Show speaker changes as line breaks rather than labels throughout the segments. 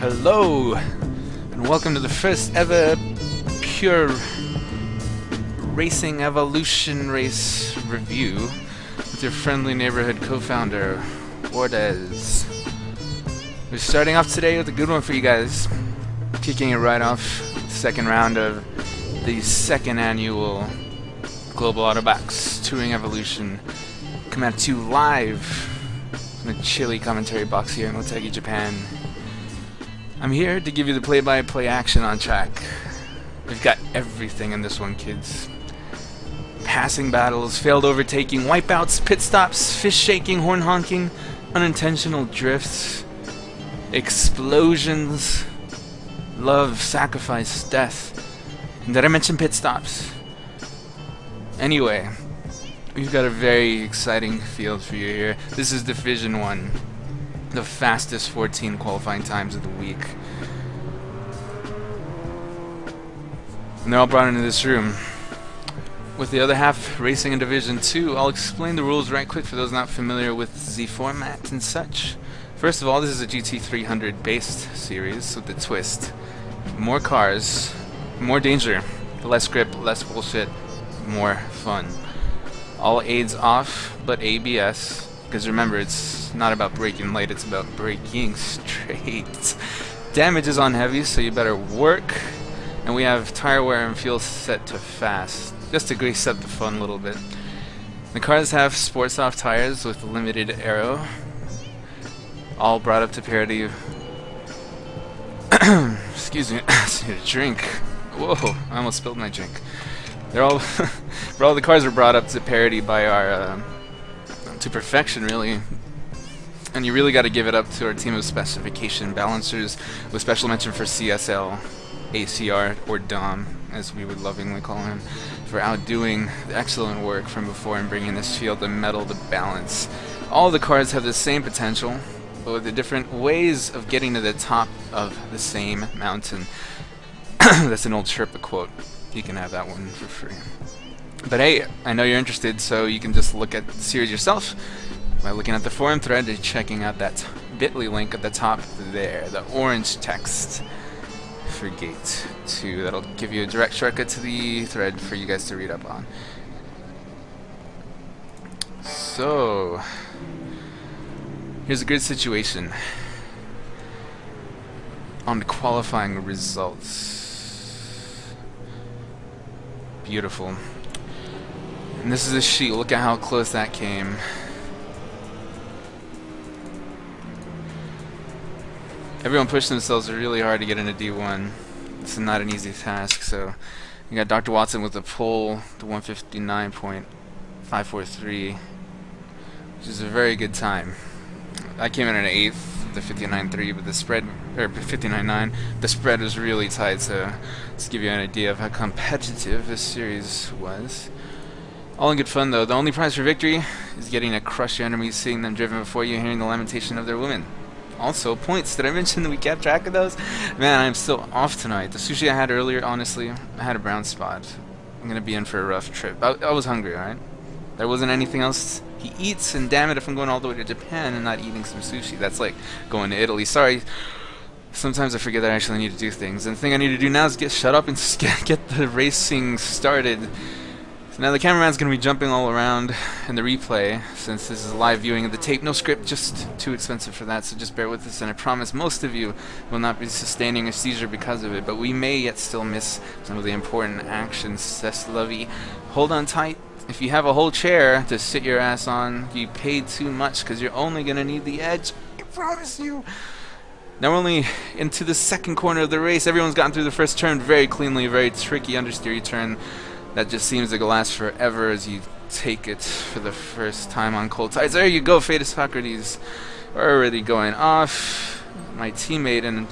Hello, and welcome to the first ever Pure Racing Evolution Race review with your friendly neighborhood co-founder, Ordez. We're starting off today with a good one for you guys, kicking it right off, second round of the second annual Global Autobox Touring Evolution, coming at you live from the chilly commentary box here in Motegi, Japan. I'm here to give you the play-by-play action on track. We've got everything in this one, kids. Passing battles, failed overtaking, wipeouts, pit stops, fish shaking, horn honking, unintentional drifts, explosions, love, sacrifice, death. And did I mention pit stops? Anyway, we've got a very exciting field for you here. This is Division 1. The fastest 14 qualifying times of the week. And they're all brought into this room. With the other half racing in Division 2, I'll explain the rules right quick for those not familiar with the format and such. First of all, this is a GT300 based series with the twist. More cars, more danger, less grip, less bullshit, more fun. All aids off, but ABS. Because remember, it's not about braking light, it's about braking straight. Damage is on heavy, so you better work. And we have tire wear and fuel set to fast, just to grease up the fun a little bit. The cars have sport soft tires with limited aero, all brought up to parity. Excuse me, I just need a drink. Whoa, I almost spilled my drink. They're all, all the cars are brought up to parity by our to perfection, really. And you really got to give it up to our team of specification balancers, with special mention for CSL, ACR, or Dom, as we would lovingly call him, for outdoing the excellent work from before and bringing this field of metal to balance. All the cars have the same potential, but with the different ways of getting to the top of the same mountain. That's an old Sherpa quote. You can have that one for free. But hey, I know you're interested, so you can just look at the series yourself by looking at the forum thread and checking out that bit.ly link at the top there, the orange text for Gate 2. That'll give you a direct shortcut to the thread for you guys to read up on. So, here's a good situation on the qualifying results. Beautiful. And this is a sheet. Look at how close that came. Everyone pushed themselves really hard to get into D1. It's not an easy task. So you got Dr. Watson with the pole, the 159.543, which is a very good time. I came in at 8th, the 59.3, but the spread, or 59.9, the spread was really tight. So let's give you an idea of how competitive this series was. All in good fun, though. The only prize for victory is getting to crush your enemies, seeing them driven before you, hearing the lamentation of their women. Also, points. Did I mention that we kept track of those? Man, I'm still off tonight. The sushi I had earlier, honestly, I had a brown spot. I'm going to be in for a rough trip. I was hungry, alright? There wasn't anything else he eats, and damn it if I'm going all the way to Japan and not eating some sushi. That's like going to Italy. Sorry. Sometimes I forget that I actually need to do things. And the thing I need to do now is shut up and just get the racing started. Now the cameraman's going to be jumping all around in the replay, since this is a live viewing of the tape. No script, just too expensive for that, so just bear with us, and I promise most of you will not be sustaining a seizure because of it, but we may yet still miss some of the important actions. C'est la vie. Hold on tight. If you have a whole chair to sit your ass on, you paid too much, because you're only going to need the edge. I promise you. Now we're only into the second corner of the race. Everyone's gotten through the first turn very cleanly, very tricky understeer turn. That just seems to last forever as you take it for the first time on cold tides. There you go, Fadus Socrates. We're already going off. My teammate and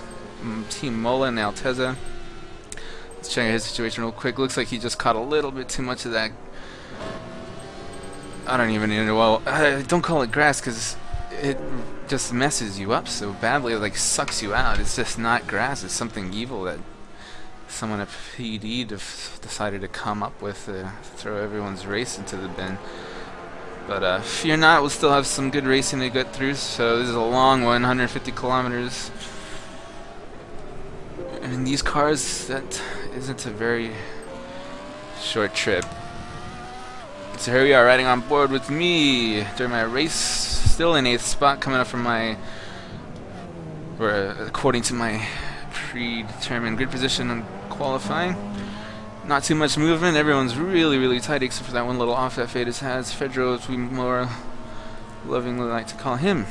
Team Mola and Alteza. Let's check out his situation real quick. Looks like he just caught a little bit too much of that. I don't even know. Well, don't call it grass because it just messes you up so badly. It like sucks you out. It's just not grass. It's something evil that someone at PD decided to come up with to throw everyone's race into the bin. But fear not, we'll still have some good racing to get through. So this is a long one, 150 kilometers. And in these cars, that isn't a very short trip. So here we are, riding on board with me during my race, still in 8th spot, coming up from my, or according to my predetermined grid position in qualifying. Not too much movement, everyone's really tight except for that one little off that Fadis has. Fedro, as we more lovingly like to call him.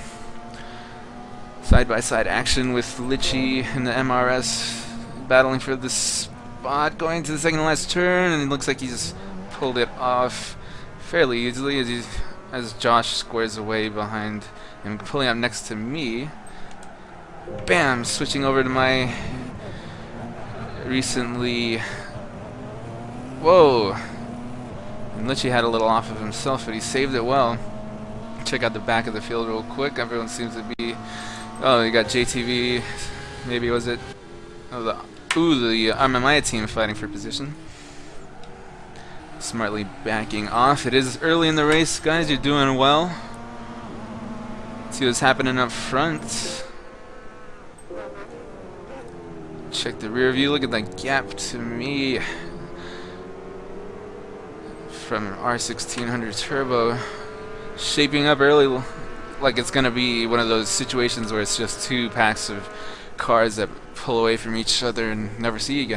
Side-by-side action with Litchi and the MRS battling for the spot, going to the second to last turn, and it looks like he's pulled it off fairly easily as Josh squares away behind him, pulling up next to me. Bam! Switching over to my recently... Whoa! And Litchi had a little off of himself, but he saved it well. Check out the back of the field real quick. Everyone seems to be... Oh, you got JTV. Maybe was it... Oh, the Armamaya team fighting for position. Smartly backing off. It is early in the race, guys. You're doing well. See what's happening up front. Check the rear view. Look at that gap to me from R1600 Turbo. Shaping up early, like it's gonna be one of those situations where it's just two packs of cars that pull away from each other and never see each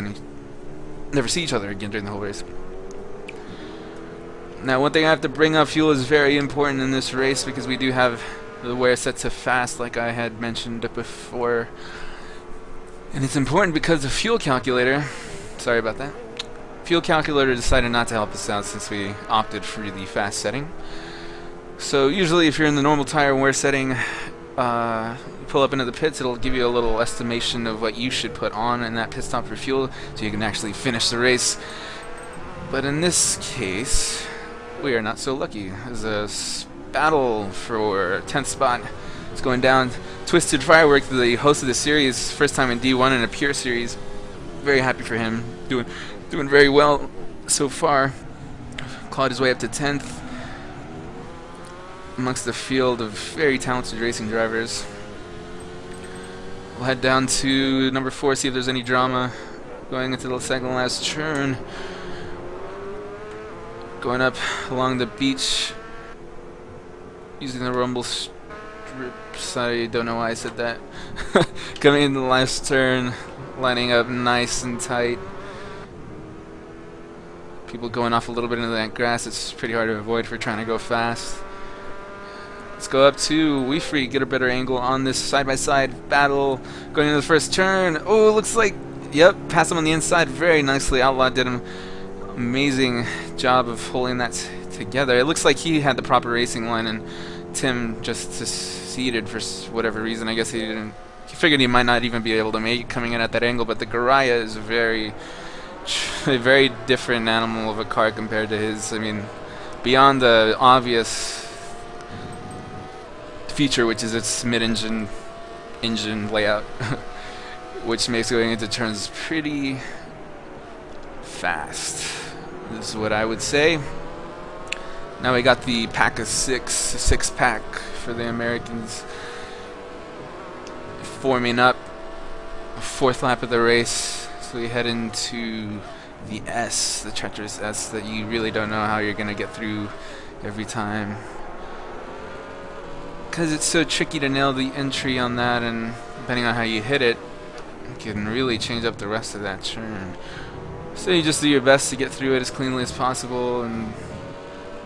other again during the whole race. Now, one thing I have to bring up, fuel is very important in this race because we do have the wear set to fast, like I had mentioned before. And it's important because the fuel calculator, sorry about that, fuel calculator decided not to help us out since we opted for the fast setting. So usually if you're in the normal tire wear setting, you pull up into the pits, it'll give you a little estimation of what you should put on in that pit stop for fuel so you can actually finish the race. But in this case, we are not so lucky. There's a battle for 10th spot. It's going down. Twisted Firework, the host of the series, first time in D1 in a pure series. Very happy for him. Doing very well so far. Clawed his way up to 10th amongst the field of very talented racing drivers. We'll head down to number 4, see if there's any drama going into the second last turn. Going up along the beach using the rumble strips. I don't know why I said that. Coming in the last turn, lining up nice and tight. People going off a little bit into that grass. It's pretty hard to avoid if we're trying to go fast. Let's go up to Weefree, get a better angle on this side-by-side battle. Going into the first turn. Oh, looks like, yep, pass him on the inside very nicely. Outlaw did an amazing job of holding that together. It looks like he had the proper racing line, and Tim just seceded for whatever reason. I guess he didn't. He figured he might not even be able to make it coming in at that angle, but the Garaya is a very different animal of a car compared to his. I mean, beyond the obvious feature, which is its mid-engine layout, which makes going into turns pretty fast. This is what I would say. Now we got the pack of six-pack for the Americans forming up. 4th lap of the race, so we head into the S, the treacherous S that you really don't know how you're gonna get through every time, because it's so tricky to nail the entry on that, and depending on how you hit it, it can really change up the rest of that turn. So you just do your best to get through it as cleanly as possible and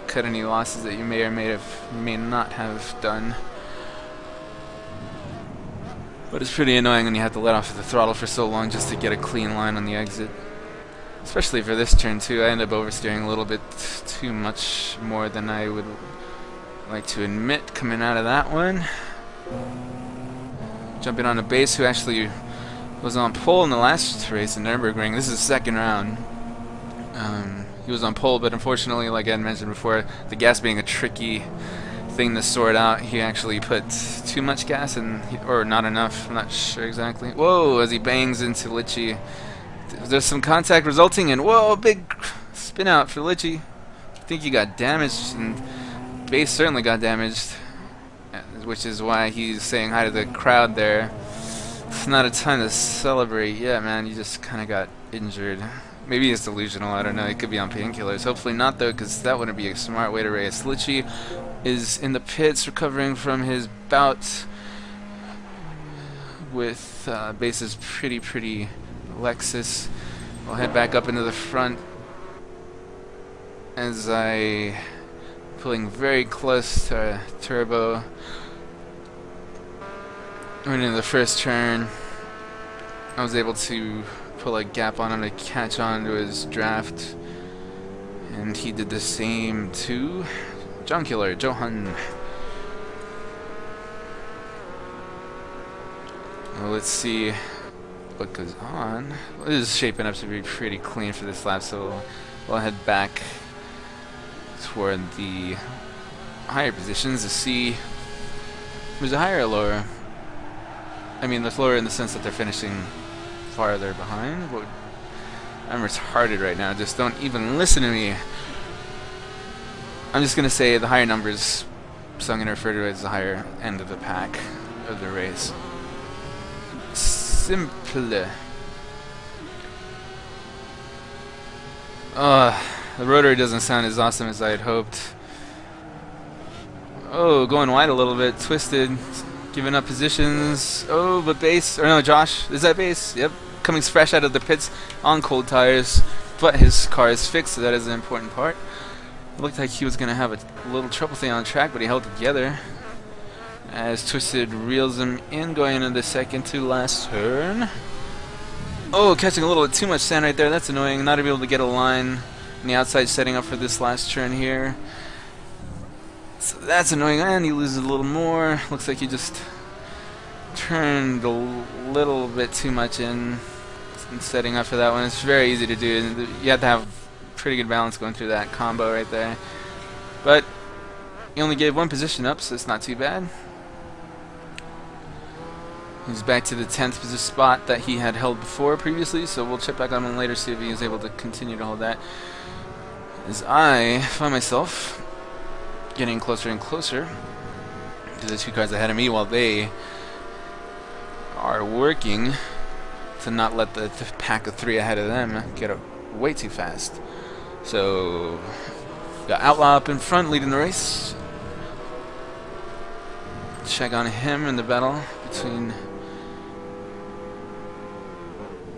cut any losses that you may or may not have done. But it's pretty annoying when you have to let off the throttle for so long just to get a clean line on the exit. Especially for this turn too. I end up oversteering a little bit too much more than I would like to admit coming out of that one. Jumping on a base who actually was on pole in the last race in Nürburgring. This is the second round. He was on pole, but unfortunately, like I had mentioned before, the gas being a tricky thing to sort out, he actually put too much gas in, or not enough, I'm not sure exactly. Whoa, as he bangs into Litchi. There's some contact resulting in, whoa, big spin out for Litchi. I think he got damaged, and base certainly got damaged, which is why he's saying hi to the crowd there. It's not a time to celebrate yet, man. You just kind of got injured. Maybe it's delusional, I don't know. It could be on painkillers. Hopefully not, though, because that wouldn't be a smart way to race. Litchi is in the pits recovering from his bout with bases pretty Lexus. We'll head back up into the front as I pulling very close to Turbo. Went into the first turn. I was able to pull a gap on him to catch on to his draft, and he did the same to John Killer, Johan. Well, let's see what goes on. This is shaping up to be pretty clean for this lap, so we'll head back toward the higher positions to see who's a higher or lower. I mean, the lower in the sense that they're finishing farther behind. I'm retarded right now. Just don't even listen to me. I'm just gonna say the higher numbers, so I'm gonna refer to it as the higher end of the pack of the race. Simple. The rotary doesn't sound as awesome as I had hoped. Oh, going wide a little bit, twisted, giving up positions. Oh, but base, or no, Josh, is that base? Yep, coming fresh out of the pits on cold tires, but his car is fixed, so that is an important part. It looked like he was going to have a little trouble staying on track, but he held it together as Twisted reels him in going into the second to last turn. Oh, catching a little bit too much sand right there. That's annoying. Not able to get a line on the outside, setting up for this last turn here. So that's annoying, and he loses a little more. Looks like he just turned a little bit too much in setting up for that one. It's very easy to do. You have to have pretty good balance going through that combo right there. But he only gave one position up, so it's not too bad. He's back to the 10th position spot that he had held before previously, so we'll check back on him later, see if he was able to continue to hold that. As I find myself getting closer and closer to the two cars ahead of me while they are working to not let the pack of three ahead of them get up way too fast. So, got Outlaw up in front leading the race. Check on him in the battle between...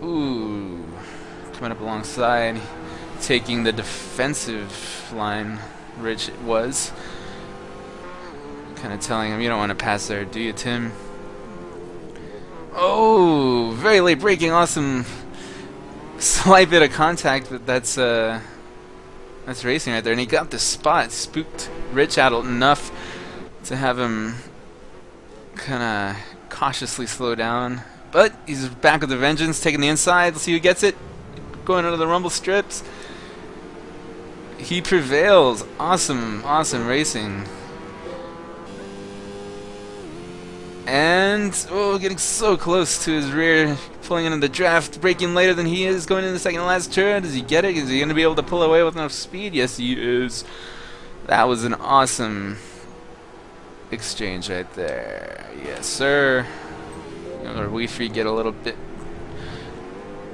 Ooh, coming up alongside, taking the defensive line, Rich was. Kind of telling him, you don't want to pass there, do you, Tim? Oh, very late braking, awesome. Slight bit of contact, but that's racing right there. And he got the spot, spooked Rich out enough to have him kind of cautiously slow down. But he's back with a vengeance, taking the inside. Let's see who gets it. Going under the rumble strips. He prevails. Awesome, awesome racing. And, oh, getting so close to his rear, pulling into the draft, braking later than he is, going into the second to last turn. Does he get it? Is he going to be able to pull away with enough speed? Yes, he is. That was an awesome exchange right there. Yes, sir. Or Weefree get a little bit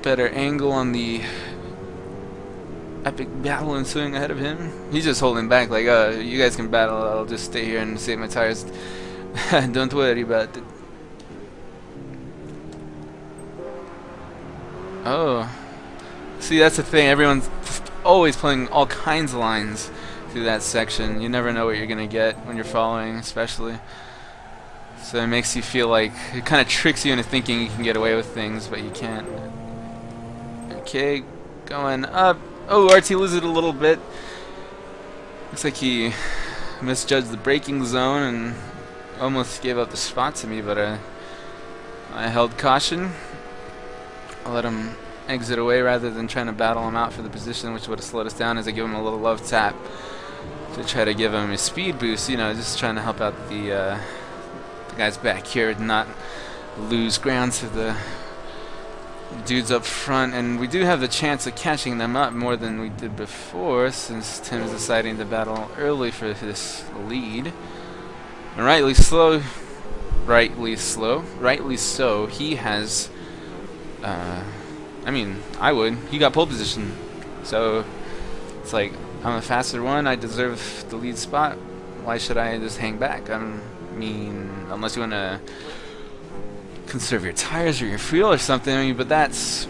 better angle on the epic battle ensuing ahead of him. He's just holding back like, you guys can battle, I'll just stay here and save my tires. Don't worry about it. Oh. See, that's the thing, everyone's always playing all kinds of lines through that section. You never know what you're going to get when you're following, especially. So it makes you feel like, it kind of tricks you into thinking you can get away with things, but you can't. Okay, going up. Oh, RT loses it a little bit. Looks like he misjudged the braking zone and almost gave up the spot to me, but I held caution. I let him exit away rather than trying to battle him out for the position, which would have slowed us down, as I give him a little love tap to try to give him a speed boost, you know, just trying to help out the guys back here, not lose ground to the dudes up front. And we do have the chance of catching them up more than we did before, since Tim's deciding to battle early for this lead. And rightly slow. rightly slow. Rightly so. He has. I mean, I would. He got pole position, so it's like I'm a faster one. I deserve the lead spot. Why should I just hang back? I mean, unless you want to conserve your tires or your fuel or something. I mean, but that's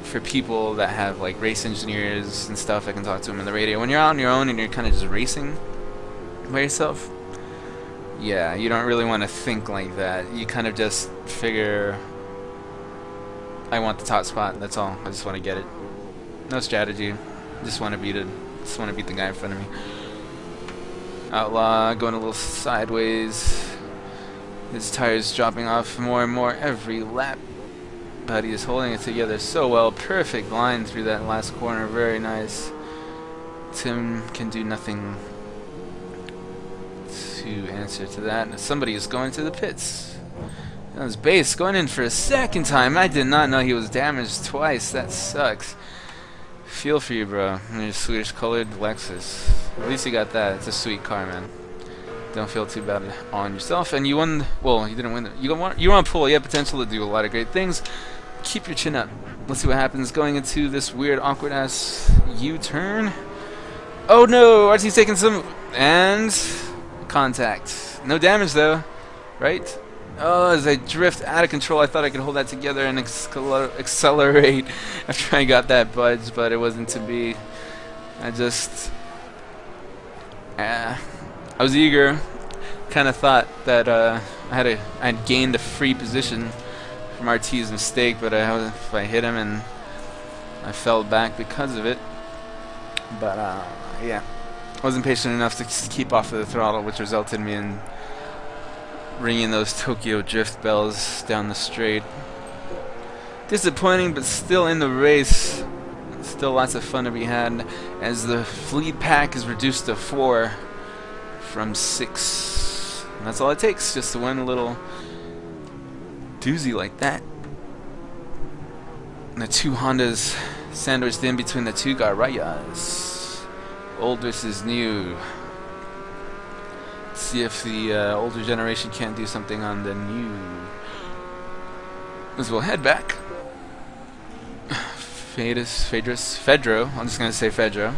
for people that have like race engineers and stuff. I can talk to them on the radio. When you're out on your own and you're kind of just racing by yourself, yeah, you don't really want to think like that. You kind of just figure, I want the top spot. That's all. I just want to get it. No strategy. Just want to beat it. Just want to beat the guy in front of me. Outlaw going a little sideways. His tires dropping off more and more every lap. But he is holding it together so well. Perfect line through that last corner. Very nice. Tim can do nothing to answer to that. Somebody is going to the pits. That was Base going in for a second time. I did not know he was damaged twice. That sucks. Feel for you, bro. And your Swedish colored Lexus. At least you got that. It's a sweet car, man. Don't feel too bad on yourself. And you won. Well, you didn't win. You won pole. You have potential to do a lot of great things. Keep your chin up. Let's see what happens going into this weird, awkward ass U-turn. Oh no! RT's taking some and contact. No damage though, right? Oh, as I drift out of control, I thought I could hold that together and accelerate after I got that budge, but it wasn't to be. I just, I was eager. Kind of thought that I'd gained a free position from RT's mistake, but if I hit him and I fell back because of it. But yeah, I wasn't patient enough to keep off of the throttle, which resulted in me in ringing those Tokyo drift bells down the straight. Disappointing, but still in the race. Still lots of fun to be had as the lead pack is reduced to 4 from 6. And that's all it takes, just to win a little doozy like that. And the two Hondas sandwiched in between the two Garayas. Old versus new. See if the older generation can't do something on the new. As we'll head back. Fedro. I'm just gonna say Fedro.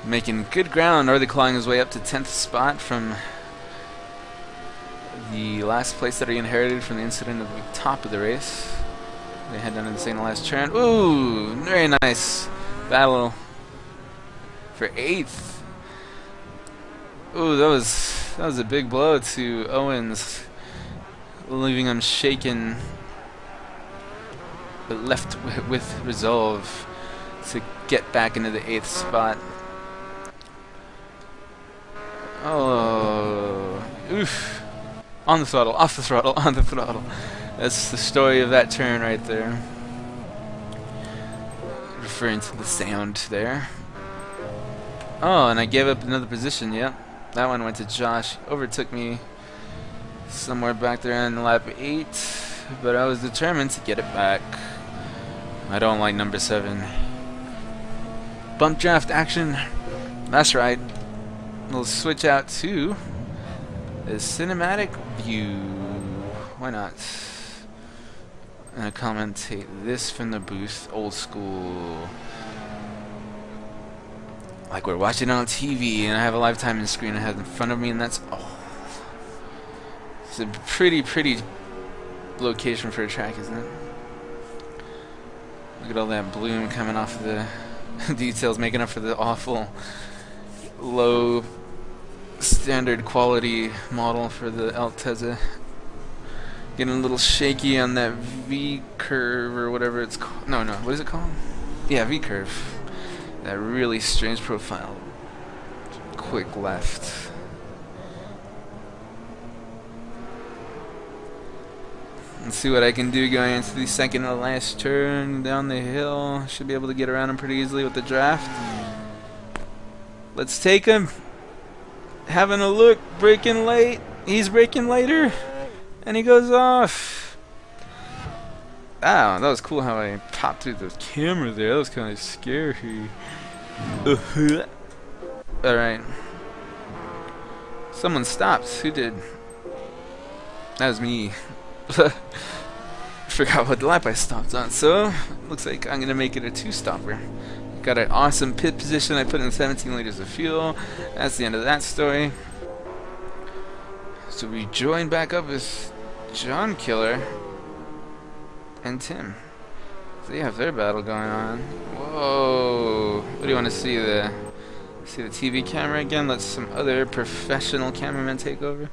Making good ground, already clawing his way up to 10th spot from the last place that he inherited from the incident at the top of the race. They head down to the second to last turn. Ooh, very nice battle for 8th. Ooh, that was a big blow to Owens, leaving him shaken, but left with resolve to get back into the 8th spot. Oh, oof. On the throttle, off the throttle, on the throttle. That's the story of that turn right there. Referring to the sound there. Oh, and I gave up another position, yep. That one went to Josh. Overtook me somewhere back there on lap 8, but I was determined to get it back. I don't like number 7. Bump draft action. That's right. We'll switch out to the cinematic view. Why not? And I commentate this from the booth, old school. Like we're watching it on TV, and I have a live timing screen I have in front of me, and that's it's a pretty location for a track, isn't it? Look at all that bloom coming off of the details, making up for the awful low standard quality model for the Altezza. Getting a little shaky on that V curve or whatever it's called. No, what is it called? Yeah, V curve. That really strange profile. Quick left. Let's see what I can do going into the second to last turn down the hill. Should be able to get around him pretty easily with the draft. Let's take him. Having a look, braking late. He's braking later. And he goes off. Wow, that was cool how I popped through the camera there. That was kind of scary. Alright. Someone stopped. Who did? That was me. Forgot what lap I stopped on, so looks like I'm gonna make it a 2-stopper. Got an awesome pit position. I put in 17 liters of fuel. That's the end of that story. So we join back up with John Killer and Tim. They have their battle going on. Whoa! What do you want to see? The TV camera again? Let some other professional cameramen take over?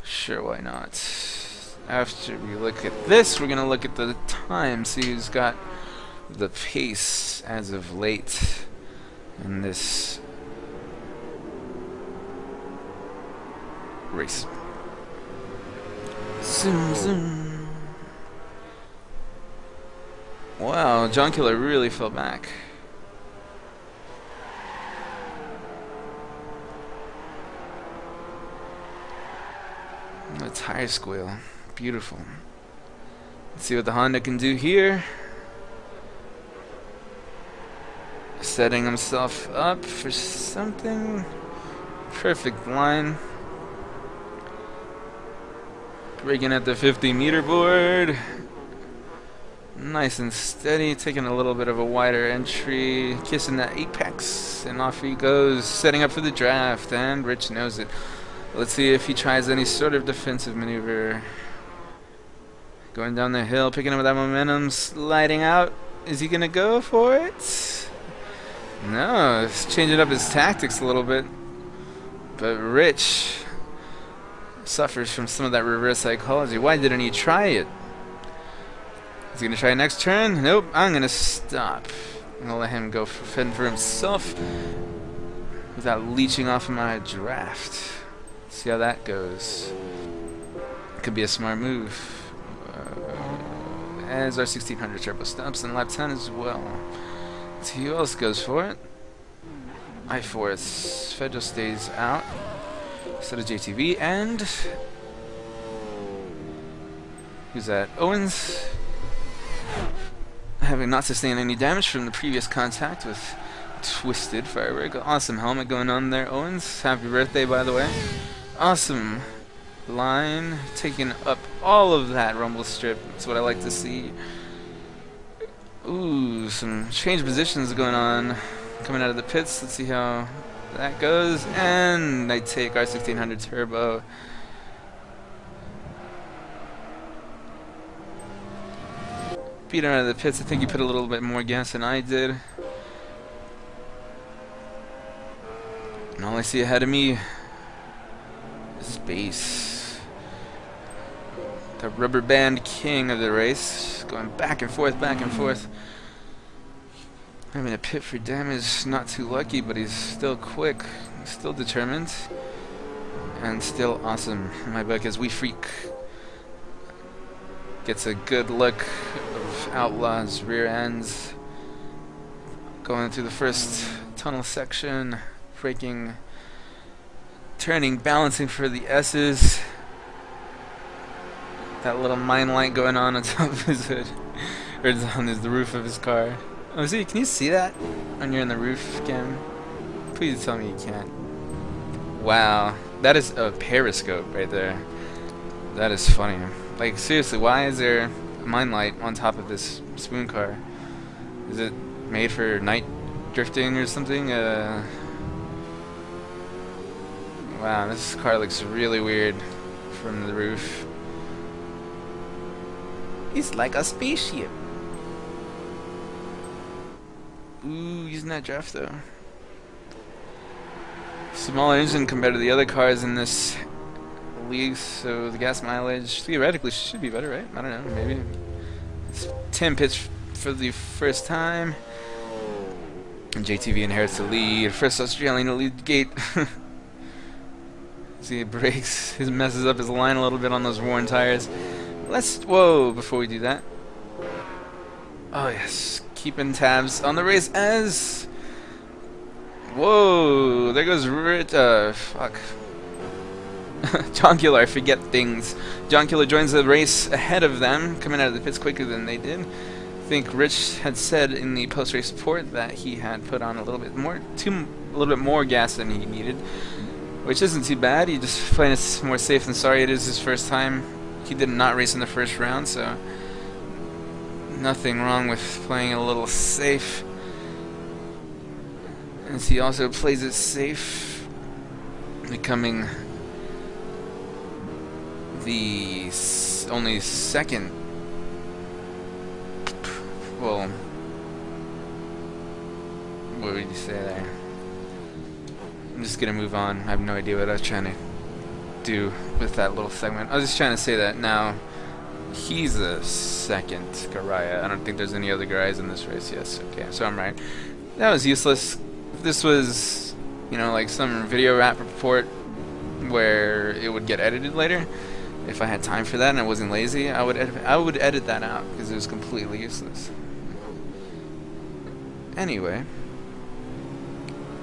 Sure, why not? After we look at this, we're gonna look at the time, see who's got the pace as of late in this race. Zoom, zoom. Wow, John Killer really fell back. A tire squeal. Beautiful. Let's see what the Honda can do here. Setting himself up for something. Perfect line. Braking at the 50-meter board. Nice and steady, taking a little bit of a wider entry, kissing that apex, and off he goes, setting up for the draft, and Rich knows it. Let's see if he tries any sort of defensive maneuver. Going down the hill, picking up that momentum, sliding out. Is he gonna go for it? No, he's changing up his tactics a little bit. But Rich suffers from some of that reverse psychology. Why didn't he try it? Is he gonna try next turn? Nope, I'm gonna stop. I'm gonna let him go fend for himself without leeching off of my draft. See how that goes. Could be a smart move. As our 1600 turbo stops and lap 10 as well. Let's see who else goes for it. I-Force. Fedro stays out. Instead of JTV, and who's that? Owens, having not sustained any damage from the previous contact with Twisted Firework. Awesome helmet going on there, Owens. Happy birthday, by the way. Awesome line, taking up all of that rumble strip. That's what I like to see. Ooh, some change positions going on coming out of the pits. Let's see how that goes, and I take our 1600 turbo. Beat him out of the pits. I think he put a little bit more gas than I did. And all I see ahead of me is space. The rubber band king of the race, going back and forth, back and forth. Having a pit for damage, not too lucky, but he's still quick, still determined, and still awesome in my book as We Freak gets a good look of Outlaw's rear ends. Going through the first tunnel section, braking, turning, balancing for the S's. That little mine light going on top of his hood, or on the roof of his car. Oh, see, can you see that when you're in the roof cam? Please tell me you can't. Wow, that is a periscope right there. That is funny. Like, seriously, why is there a mine light on top of this spoon car? Is it made for night drifting or something? Wow, this car looks really weird from the roof. It's like a spaceship. Ooh, using that draft though. Smaller engine compared to the other cars in this league, so the gas mileage theoretically should be better, right? I don't know, maybe. It's 10 pits for the first time. And JTV inherits the lead. First Australian to lead gate. See, it breaks. He messes up his line a little bit on those worn tires. Let's, whoa, before we do that. Oh yes, keeping tabs on the race as, whoa, there goes fuck. John Killer, I forget things. John Killer joins the race ahead of them, coming out of the pits quicker than they did. I think Rich had said in the post-race report that he had put on a little bit more gas than he needed. which isn't too bad. He just playing it more safe than sorry. It is his first time. He did not race in the first round, so nothing wrong with playing it a little safe. As he also plays it safe, becoming the only second, well, what would you say there? I'm just gonna move on. I have no idea what I was trying to do with that little segment. I was just trying to say that now he's a second Garaya. I don't think there's any other Garayas in this race. Yes, okay, so I'm right. That was useless. If this was, you know, like some video rap report where it would get edited later, if I had time for that and I wasn't lazy, I would edit that out because it was completely useless. Anyway,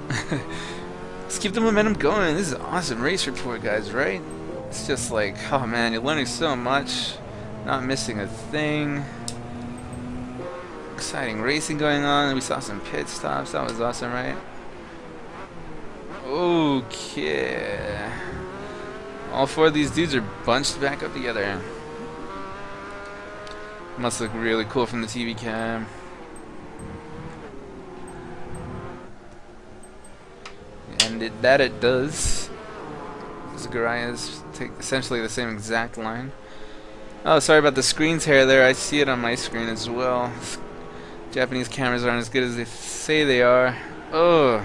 let's keep the momentum going. This is an awesome race report, guys, right? It's just like, oh man, you're learning so much, not missing a thing. Exciting racing going on. We saw some pit stops. That was awesome, right? Okay. All four of these dudes are bunched back up together. Must look really cool from the TV cam. And it does. The Garayas take essentially the same exact line. Oh, sorry about the screen tear there. I see it on my screen as well. Japanese cameras aren't as good as they say they are. Oh,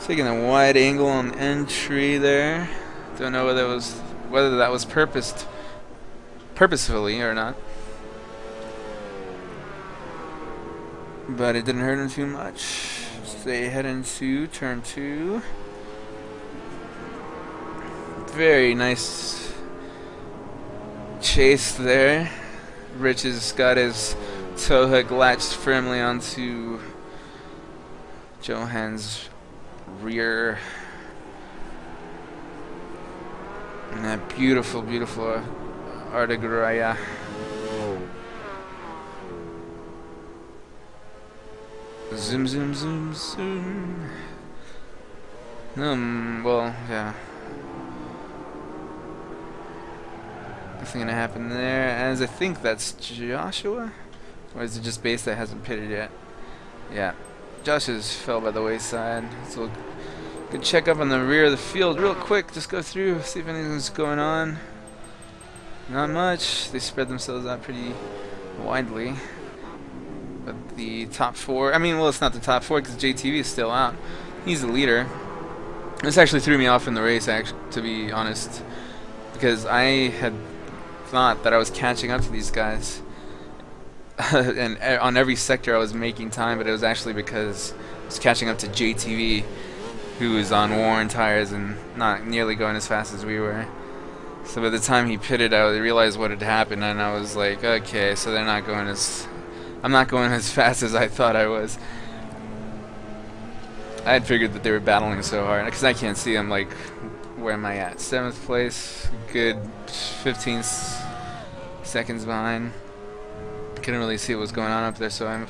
taking a wide angle on entry there. Don't know whether that was purposefully or not. But it didn't hurt him too much. They head into turn 2. Very nice chase there. Rich has got his toe hook latched firmly onto Johan's rear. And that beautiful, beautiful Arda Garaya. Zoom, zoom, zoom, zoom. Well, yeah. Nothing gonna happen there, as I think that's Joshua? Or is it just Base that hasn't pitted yet? Yeah. Josh has fell by the wayside. So good check up on the rear of the field real quick. Just go through, see if anything's going on. Not much. They spread themselves out pretty widely. But the top 4, I mean, well, it's not the top 4 because JTV is still out. He's the leader. This actually threw me off in the race, actually, to be honest, because I had thought that I was catching up to these guys. And on every sector I was making time, but it was actually because I was catching up to JTV, who was on worn tires and not nearly going as fast as we were. So by the time he pitted, I realized what had happened, and I was like, okay, so they're not going as... I'm not going as fast as I thought I was. I had figured that they were battling so hard, because I can't see them, like, where am I at? 7th place, good 15 seconds behind. Couldn't really see what was going on up there, so I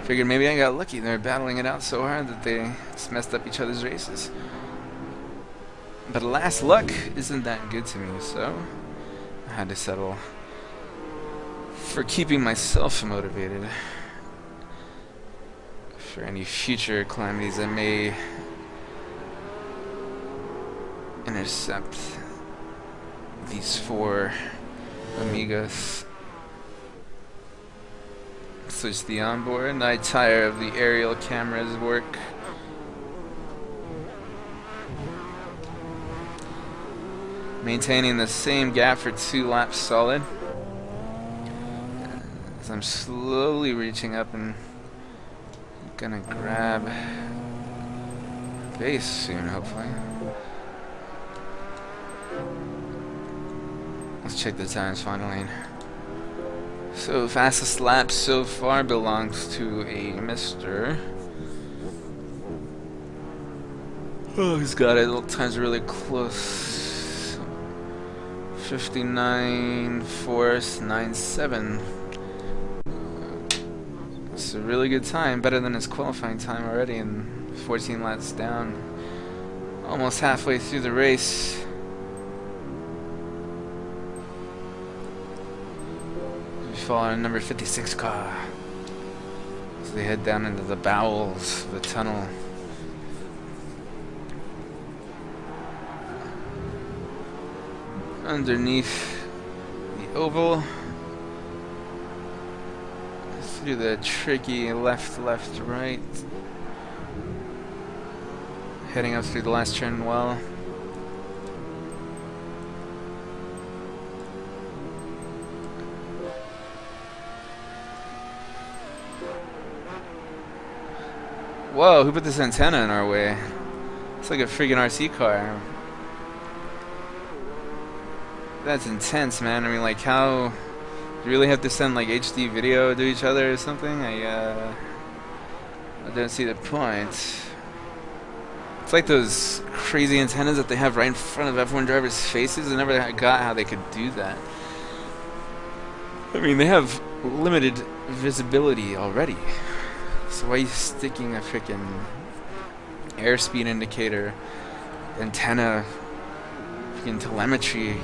figured maybe I got lucky. They were battling it out so hard that they just messed up each other's races. But alas, luck isn't that good to me, so I had to settle for keeping myself motivated for any future calamities that may intercept these 4 amigos. Switch the onboard. I tire of the aerial camera's work. Maintaining the same gap for 2 laps solid. As I'm slowly reaching up and gonna grab base soon, hopefully. Let's check the times finally. So fastest lap so far belongs to a Mr. Oh, he's got it. The times are really close. 59.497. It's a really good time, better than his qualifying time already, and 14 laps down. Almost halfway through the race. We fall on number 56 car. So they head down into the bowels of the tunnel. Underneath the oval. Through the tricky left, right. Heading up through the last turn well. Whoa, who put this antenna in our way? It's like a friggin' RC car. That's intense, man. I mean, like, how... You really have to send, like, HD video to each other or something? I don't see the point. It's like those crazy antennas that they have right in front of F1 drivers' faces. I never got how they could do that. I mean, they have limited visibility already. So why are you sticking a freaking airspeed indicator, antenna, freaking telemetry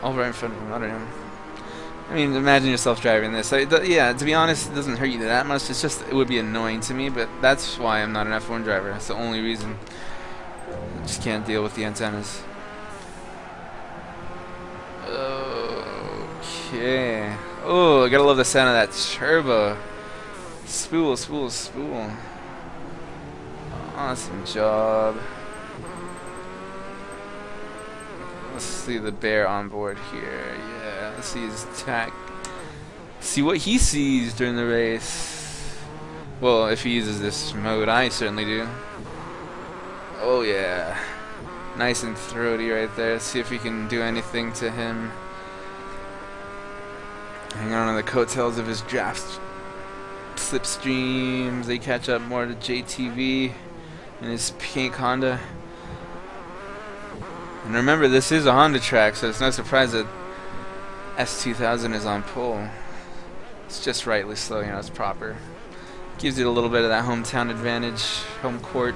all right in front of them? I don't know. I mean, imagine yourself driving this. Yeah, to be honest, it doesn't hurt you that much. It's just, it would be annoying to me, but that's why I'm not an F1 driver. That's the only reason. I just can't deal with the antennas. Okay. Oh, I gotta love the sound of that turbo. Spool. Awesome job. Let's see the bear on board here. Yeah, let's see his attack. See what he sees during the race. Well, if he uses this mode, I certainly do. Oh yeah. Nice and throaty right there. Let's see if we can do anything to him. Hang on to the coattails of his draft slipstreams. They catch up more to JTV and his pink Honda. And remember, this is a Honda track, so it's no surprise that S2000 is on pole. It's just rightly slow, you know, it's proper. Gives you a little bit of that hometown advantage, home court,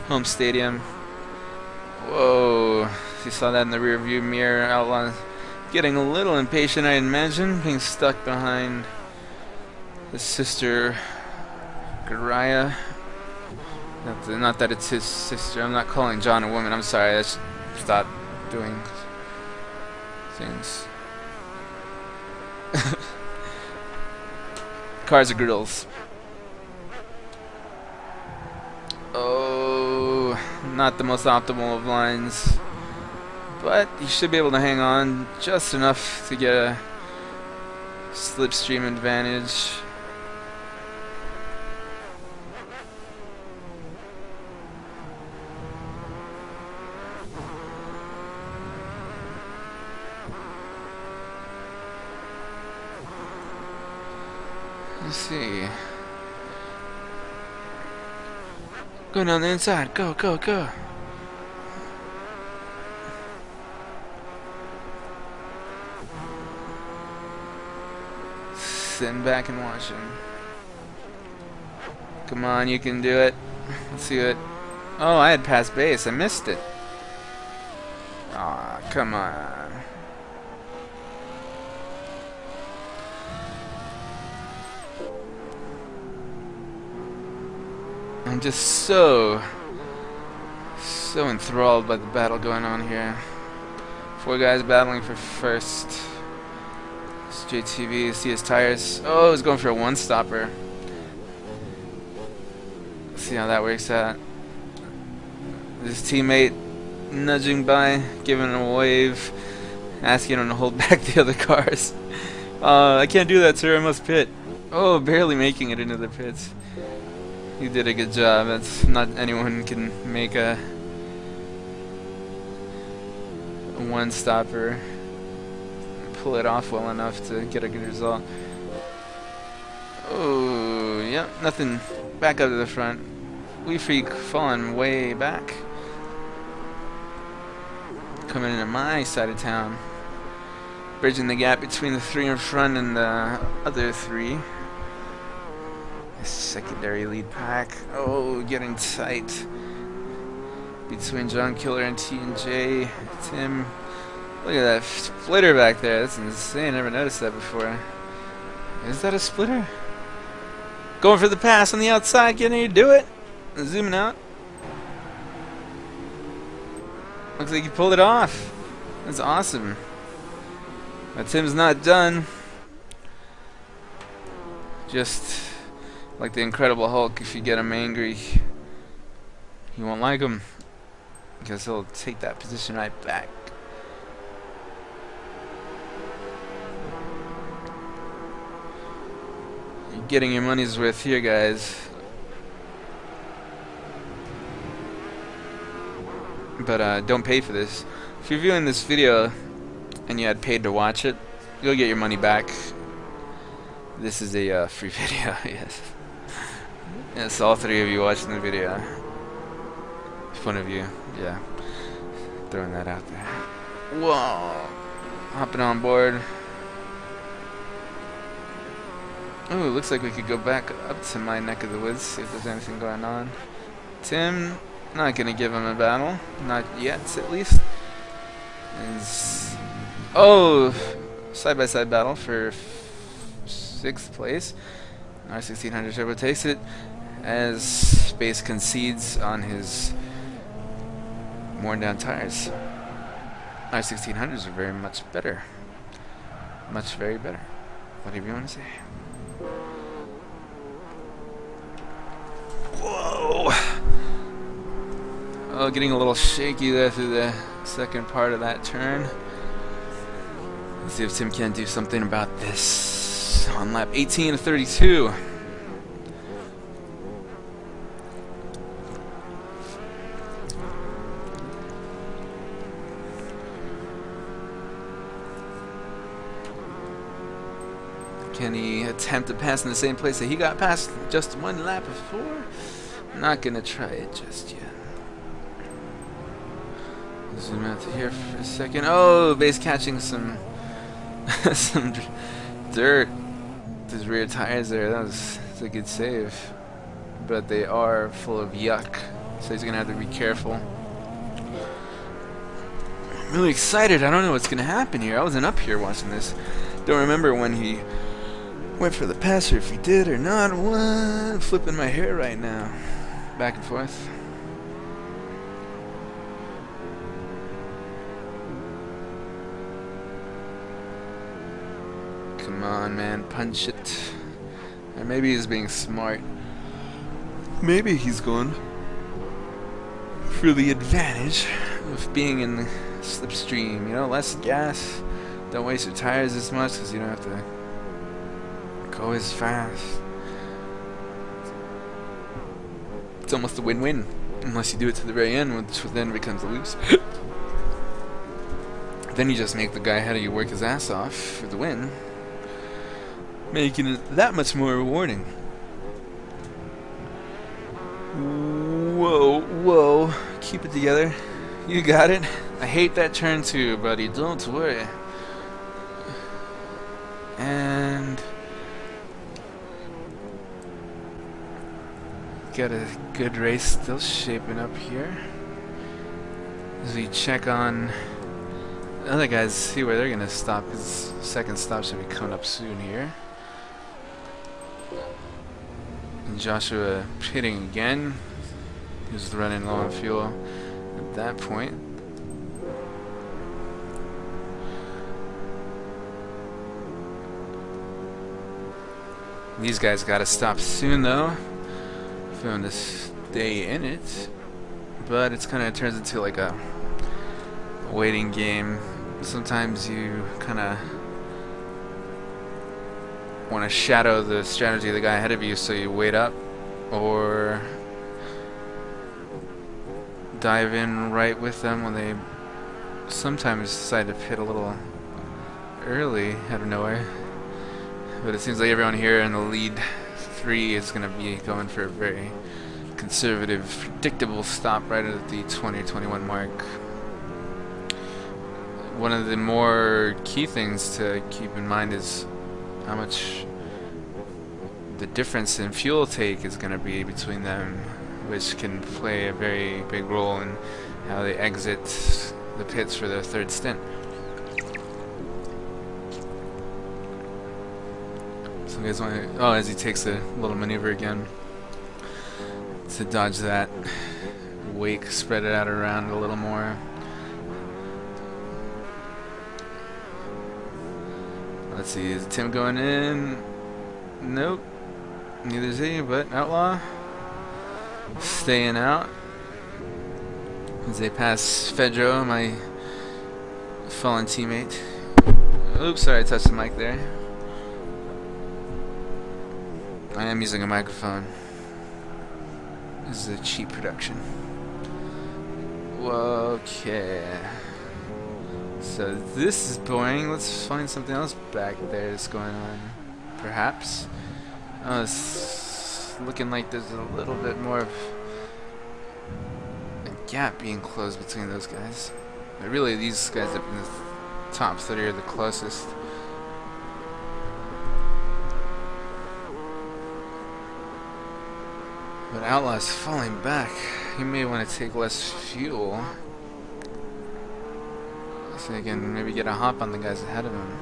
home stadium. Whoa, you saw that in the rear view mirror. Outlaw getting a little impatient, I imagine, being stuck behind his sister, Garaya. Not that it's his sister. I'm not calling John a woman. I'm sorry. I should stop doing things. Cars are girls. Oh, not the most optimal of lines, but you should be able to hang on just enough to get a slipstream advantage. Let's see. Go down the inside. Go. Sitting back and watching. Come on, you can do it. Let's see it. Oh, I had passed base. I missed it. Aw, come on. I'm just so enthralled by the battle going on here. 4 guys battling for first. It's JTV, see his tires. Oh, he's going for a one-stopper. See how that works out. His teammate nudging by, giving him a wave, asking him to hold back the other cars. I can't do that, sir. I must pit. Oh, barely making it into the pits. You did a good job. That's not anyone can make a one-stopper, pull it off well enough to get a good result. Oh, yep, nothing. Back up to the front. We Freak falling way back. Coming into my side of town. Bridging the gap between the 3 in front and the other 3. Secondary lead pack. Oh, getting tight. between John Killer and T&J. Tim, look at that splitter back there. That's insane. I never noticed that before. Is that a splitter? Going for the pass on the outside. Getting ready to do it. Zooming out. Looks like he pulled it off. That's awesome. But Tim's not done. Just like the Incredible Hulk, if you get him angry, you won't like him, because he'll take that position right back. You're getting your money's worth here, guys. But don't pay for this. If you're viewing this video and you had paid to watch it, you'll get your money back. This is a free video, yes. Yes, all three of you watching the video. One of you, yeah. Throwing that out there. Whoa! Hopping on board. Ooh, looks like we could go back up to my neck of the woods, see if there's anything going on. Tim, not gonna give him a battle. Not yet, at least. Oh! Side-by-side battle for 6th place. R1600 Turbo takes it as Space concedes on his worn down tires. R1600s are very much better. Much very better. Whatever you want to say. Whoa! Oh, getting a little shaky there through the second part of that turn. Let's see if Tim can do something about this on lap 18 of 32. Can he attempt to pass in the same place that he got past just one lap before? I'm not gonna try it just yet. Zoom out to here for a second. Oh, base catching some some dirt. His rear tires there. That's a good save, but they are full of yuck, so he's gonna have to be careful. I'm really excited. I don't know what's gonna happen here. I wasn't up here watching this. Don't remember when he went for the pass, or if he did or not. What? I'm flipping my hair right now, back and forth. Come on, man, punch it. Or maybe he's being smart. Maybe he's going for the advantage of being in the slipstream. You know, less gas. Don't waste your tires as much, because you don't have to go as fast. It's almost a win-win, unless you do it to the very end, which then becomes a lose. Then you just make the guy ahead of you work his ass off for the win, making it that much more rewarding. Whoa, whoa, keep it together. You got it. I hate that turn too, buddy. Don't worry. And got a good race still shaping up here as we check on the other guys, see where they're gonna stop, because second stop should be coming up soon here. And Joshua pitting again. He was running low on fuel at that point. These guys gotta stop soon though. Feeling to stay in it, but it's kind of turns into like a waiting game. Sometimes you kind of want to shadow the strategy of the guy ahead of you, so you wait up or dive in right with them when they sometimes decide to pit a little early out of nowhere. But it seems like everyone here in the lead 3 is going to be going for a very conservative, predictable stop right at the 20-21 mark. One of the more key things to keep in mind is how much the difference in fuel take is going to be between them which can play a very big role in how they exit the pits for their third stint. So you guys want to, oh, as he takes a little maneuver again to dodge that wake, spread it out around a little more. Let's see, is Tim going in? Nope. Neither is he, but Outlaw staying out as they pass Fedro, my fallen teammate. Oops, sorry, I touched the mic there. I am using a microphone. This is a cheap production. Okay. So this is boring. Let's find something else back there that's going on. Perhaps. Oh, it's looking like there's a little bit more of a gap being closed between those guys. But really, these guys up in the top 30 are the closest. But Outlaw's falling back. He may want to take less fuel. So he can maybe get a hop on the guys ahead of him.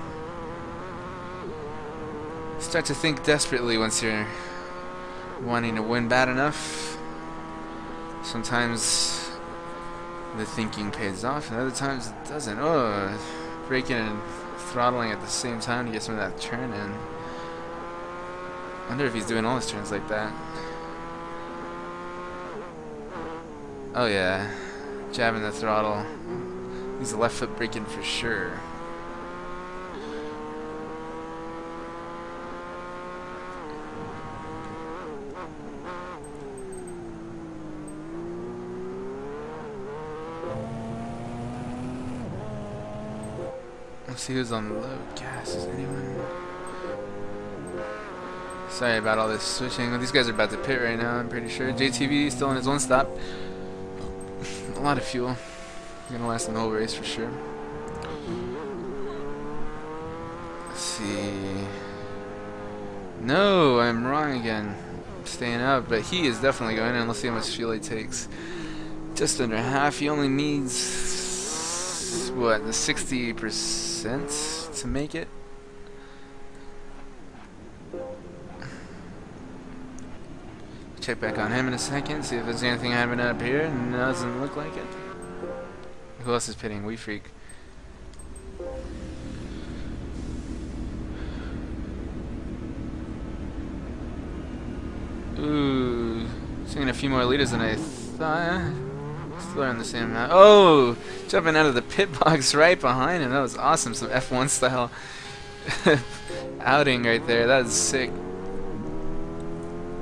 Start to think desperately once you're wanting to win bad enough. Sometimes the thinking pays off, and other times it doesn't. Oh, braking and throttling at the same time to get some of that turn in. I wonder if he's doing all his turns like that. Oh yeah, jabbing the throttle. He's a left foot braking for sure. Let's see who's on low gas. Is anyone? Sorry about all this switching. These guys are about to pit right now, I'm pretty sure. JTV still on his one stop. A lot of fuel. He's gonna last the whole race for sure. Let's see. No, I'm wrong again. I'm staying out, but he is definitely going in. Let's see how much fuel he takes. Just under half. He only needs, what, the 60% to make it? Check back on him in a second, see if there's anything happening up here. Doesn't look like it. Who else is pitting? We Freak. Ooh, seeing a few more leaders than I thought. Still on the same amount. Oh, jumping out of the pit box right behind him. That was awesome. Some F1 style outing right there. That was sick.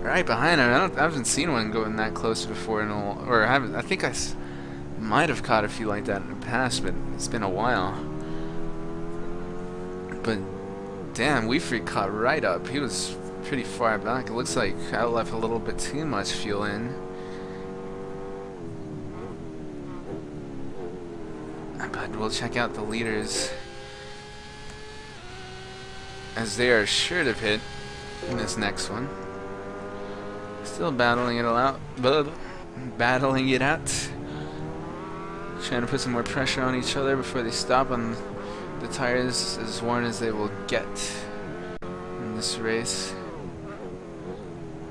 Right behind him. I haven't seen one going that close before, or I haven't. I think I might have caught a few like that in the past, but it's been a while. But damn, We Freak caught right up. He was pretty far back. It looks like I left a little bit too much fuel in. But we'll check out the leaders, as they are sure to pit in this next one. Still battling it out. Battling it out. Trying to put some more pressure on each other before they stop on the tires, as worn as they will get in this race.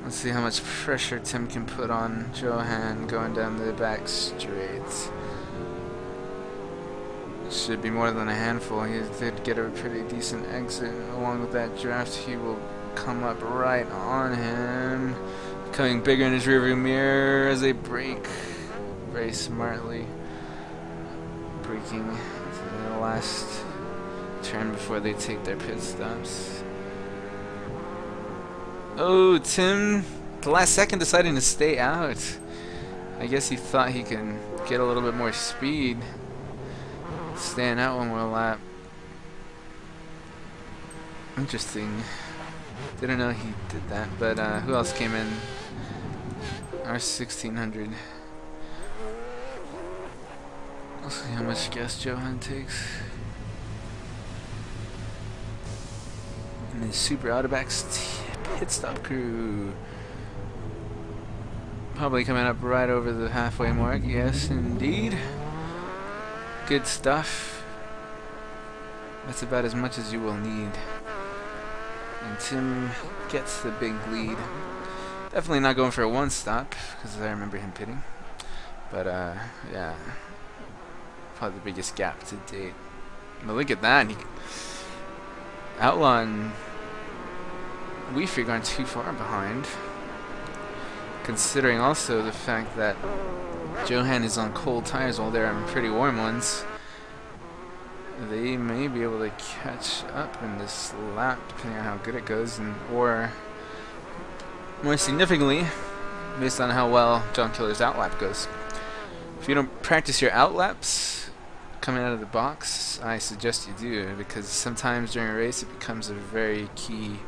Let's see how much pressure Tim can put on Johan going down the back straight. Should be more than a handful. He did get a pretty decent exit. Along with that draft, he will come up right on him. Becoming bigger in his rearview mirror as they brake very smartly. Braking to the last turn before they take their pit stops. Oh, Tim, the last second deciding to stay out. I guess he thought he can get a little bit more speed. Staying out one more lap. Interesting. Didn't know he did that, but who else came in? Our 1600. Let's see how much gas Johan takes. And his Super Autobacks pit stop crew. Probably coming up right over the halfway mark. Yes, indeed. Good stuff. That's about as much as you will need. And Tim gets the big lead. Definitely not going for a one stop, because I remember him pitting. But, yeah. Probably the biggest gap to date. But look at that. Outlaw and Weefreak aren't too far behind. Considering also the fact that Johan is on cold tires while they're on pretty warm ones. They may be able to catch up in this lap, depending on how good it goes, or more significantly, based on how well John Killer's outlap goes. If you don't practice your outlaps coming out of the box, I suggest you do, because sometimes during a race it becomes a very key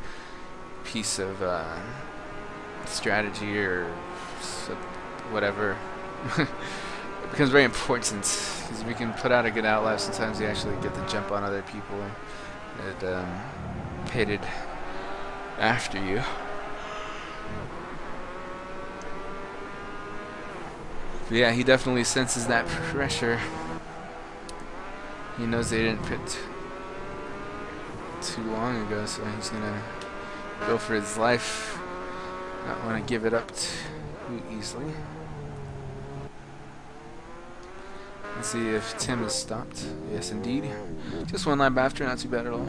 piece of strategy or whatever. It becomes very important, because if you can put out a good outlap, sometimes you actually get the jump on other people that pitted after you. But yeah, he definitely senses that pressure. He knows they didn't pit too long ago, so he's gonna go for his life. Not want to give it up too easily. Let's see if Tim has stopped. Yes, indeed. Just one lap after, not too bad at all.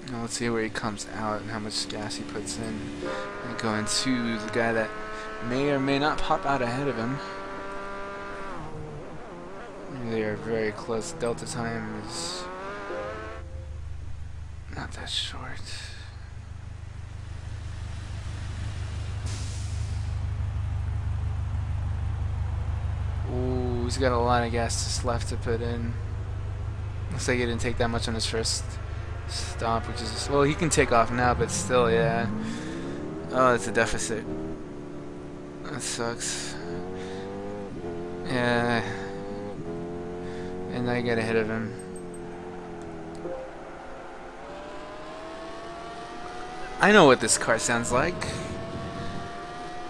Now let's see where he comes out and how much gas he puts in. And going to the guy that may or may not pop out ahead of him. They are very close. Delta time is not that short. Ooh, he's got a lot of gas just left to put in. Looks like he didn't take that much on his first stop, which is, well, he can take off now, but still, yeah. Oh, it's a deficit. That sucks. Yeah. And now you get ahead of him. I know what this car sounds like.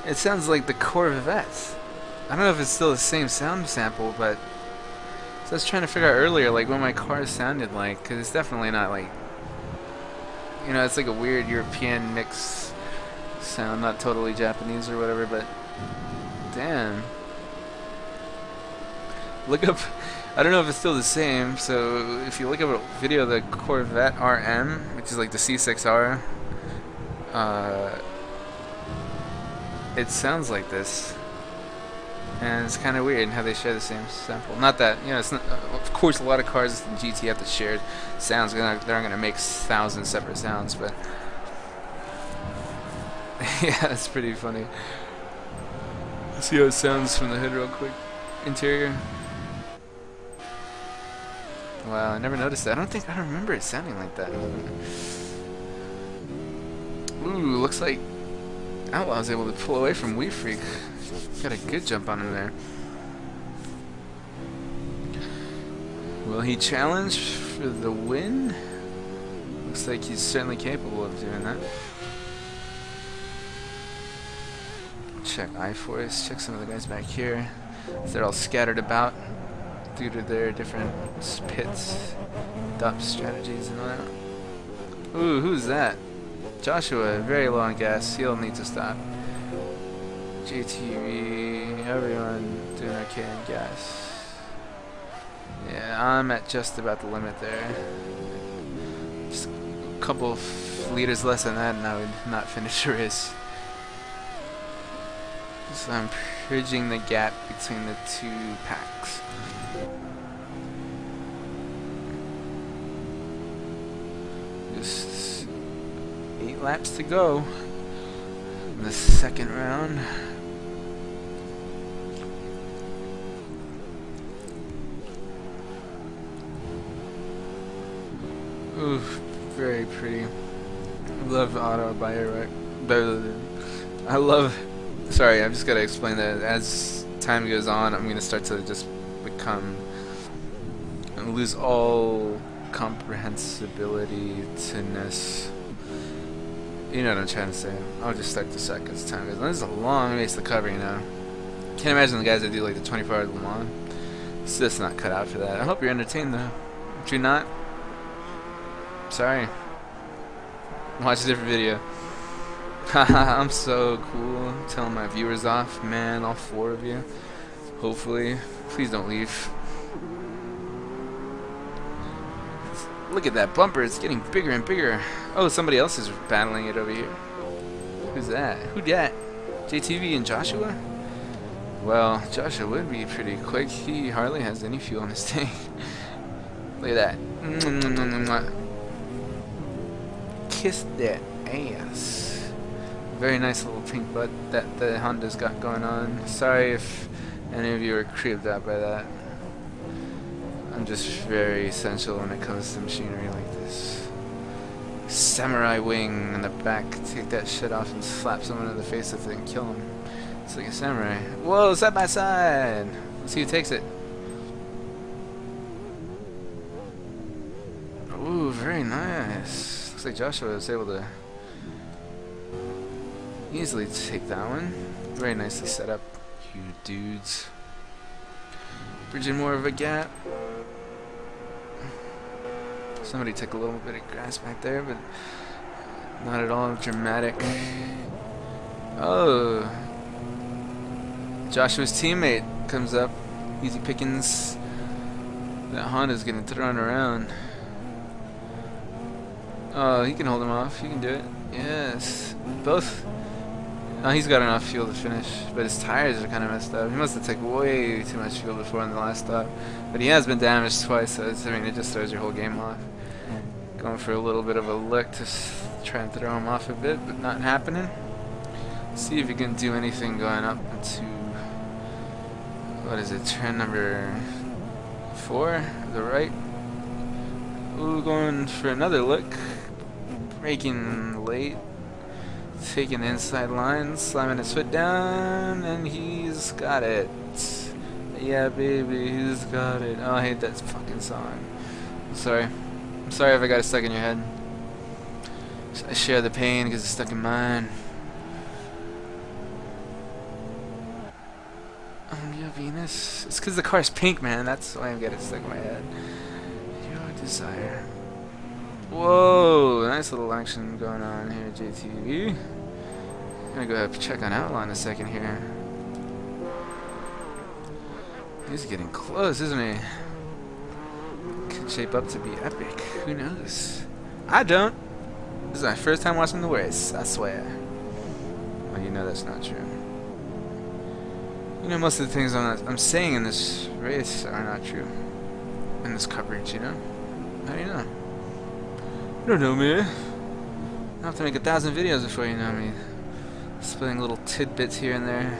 It sounds like the Corvette. I don't know if it's still the same sound sample, but so I was trying to figure out earlier, like, what my car sounded like, because it's definitely not like, you know, it's like a weird European mix sound, not totally Japanese or whatever, but damn. Look up, I don't know if it's still the same, so if you look up a video of the Corvette RM, which is like the C6R, it sounds like this. And it's kind of weird how they share the same sample. Not that, you know, it's not, of course a lot of cars in GT have to share sounds. They're not going to make 1,000 separate sounds, but yeah, that's pretty funny. Let's see how it sounds from the hood real quick. Interior. Wow, I never noticed that. I don't remember it sounding like that. Ooh, looks like Outlaw was able to pull away from Weefreak. Got a good jump on him there. Will he challenge for the win? Looks like he's certainly capable of doing that. Check iForce, check some of the guys back here. They're all scattered about due to their different pits, dump strategies and all that. Ooh, who's that? Joshua, very low on gas. He'll need to stop. JTV, everyone doing okay on gas. Yeah, I'm at just about the limit there. Just a couple of liters less than that and I would not finish the race. So I'm bridging the gap between the two packs. Just 8 laps to go in the second round. Ooh, very pretty. I love auto buyer, right? I love. Sorry, I've just got to explain that as time goes on, I'm going to start to just become and lose all comprehensibility to ness. You know what I'm trying to say. I'll just start to suck as time goes on. This is a long race to cover, you know. Can't imagine the guys that do like the 24-hour Le Mans. It's just not cut out for that. I hope you're entertained though. If you're not, sorry. Watch a different video. Haha, I'm so cool. I'm telling my viewers off, man, all 4 of you. Hopefully. Please don't leave. Look at that bumper, it's getting bigger and bigger. Oh, somebody else is battling it over here. Who's that? Who dat? JTV and Joshua? Well, Joshua would be pretty quick. He hardly has any fuel in his tank. Look at that. Kiss that ass. Very nice little pink butt that the Honda's got going on. Sorry if any of you are creeped out by that. I'm just very essential when it comes to machinery like this. Samurai wing in the back. Take that shit off and slap someone in the face with it and kill him. It's like a samurai. Whoa, side by side. Let's see who takes it. Ooh, very nice. Looks like Joshua was able to easily take that one. Very nicely set up, you dudes. Bridging more of a gap. Somebody took a little bit of grass back there, but not at all dramatic. Oh, Joshua's teammate comes up. Easy pickings. That Honda's getting thrown around. Oh, he can hold him off. He can do it. Yes. Both. Oh, he's got enough fuel to finish, but his tires are kind of messed up. He must have taken way too much fuel before in the last stop. But he has been damaged twice, so I mean, it just throws your whole game off. Going for a little bit of a look to try and throw him off a bit, but not happening. See if he can do anything going up to, what is it, turn number 4, the right. Ooh, going for another look. Braking late. Taking the inside line, slamming his foot down, and he's got it. Yeah, baby, he's got it. Oh, I hate that fucking song. I'm sorry. I'm sorry if I got it stuck in your head. I share the pain because it's stuck in mine. Oh, yeah, Venus. It's because the car's pink, man. That's why I get it stuck in my head. Your desire. Whoa, nice little action going on here, JTV. I'm gonna go ahead and check on Outlaw in a second here. He's getting close, isn't he? Could shape up to be epic. Who knows? I don't. This is my first time watching the race, I swear. Well, you know that's not true. You know, most of the things I'm saying in this race are not true. In this coverage, you know? How do you know? You don't know me. I have to make 1,000 videos before you know me. Spilling little tidbits here and there.